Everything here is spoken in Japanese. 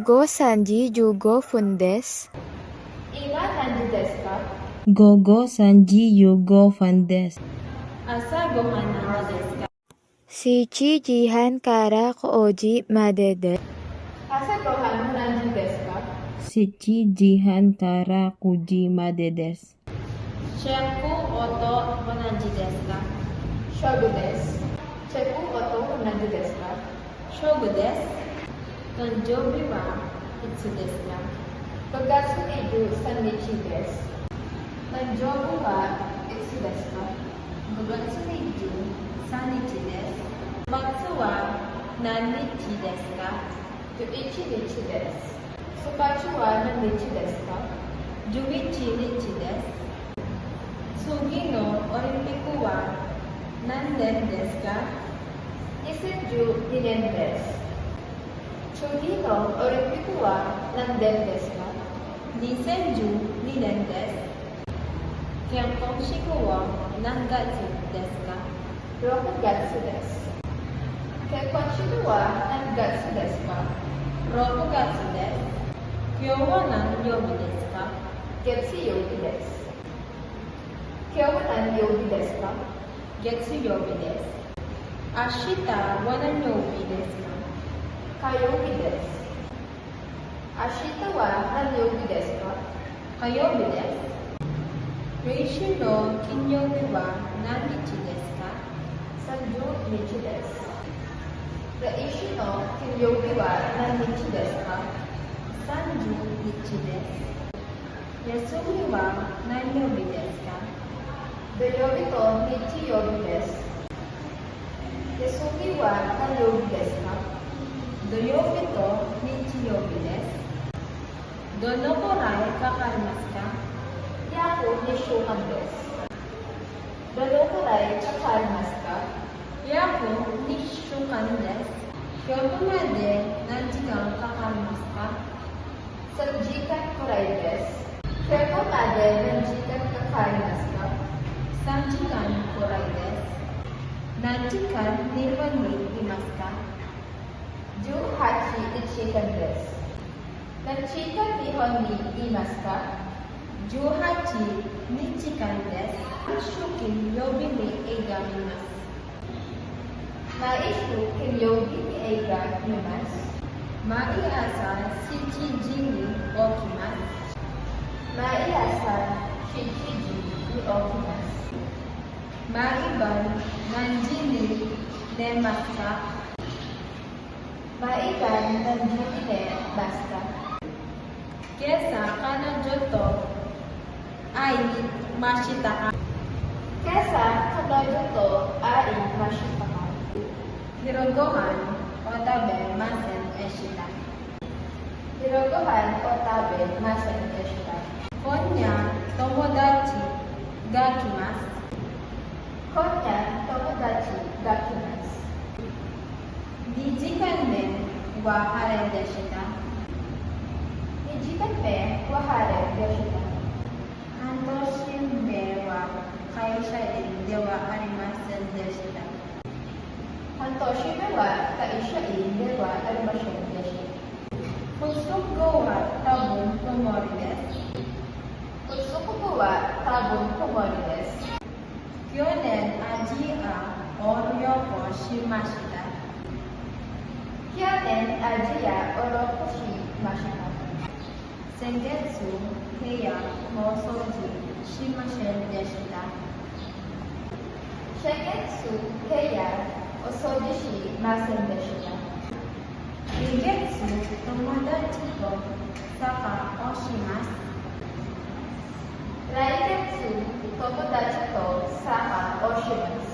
Gogo Sanji Yugo Fundes. Iga nanji desu ka? Gogo Sanji Yugo Fundes. Asa gohan nanji desu ka? Shichi Jihan Kara Kooji Madede. Asa gohan nanji desu ka? Shichi Jihan Kara Kuji Madedes. Sheppu oto wa nanji desu ka? Shogu desu. Sheppu oto wa nanji desu ka? Shogu desu. Tanjobi wa itsu desu ka? 9月23日です。誕生日はいつですか ?9 月23日です。末は何日ですか ?11 日です。スパチは何日ですか ?11 日です。次のオリンピックは何年ですか ?2012 年です。次のオリンピックは何年ですか2012年です。結婚式は何月ですか ?6 月です。結婚式は何月ですか ?6 月です。今日は何曜日ですか月曜日です。今日は何曜日ですか月曜日です。明日は何曜日ですか火曜日です。明日は何曜日ですか火曜日です。来週の金曜日は何日ですか30日です。来週の金曜日は何日ですか30日です。休みは何曜日ですか土曜日と日曜日です。休みは何曜日ですか土曜日と日曜日です。どのくらいかかりますか約2週間です。どのくらいかかりますか約2週間です。京都まで何時間かかりますか3時間くらいです。京都まで何時間かかりますか3時間くらいです。何時間日本にいますか18時間です。何時間日本にいますか18日間です。毎週金曜日に映画見ます。毎週金曜日に映画見ます。毎朝7時に起きます。毎朝7時に起きます。毎晩何時に寝ますか毎晩何時に寝ますか今朝彼女と会いにましたか今朝彼女と会いましたか昼ご飯を食べませんでした。昼ご飯を食べませんでした。今夜友達が来ます。今夜友達が来ます。2時間目は晴れでした。2時間目は晴れでした。半年目は会社員ではありませんでした。半年目は会社員ではありませんでした。不足後は多分曇りです。不足後は多分曇りです。去年アジアを旅行しました。去年アジアを旅行しました。先月部屋を掃除しませんでした。先月部屋を掃除しませんでした。2月友達とサッカーをします。来月友達とサッカーをします。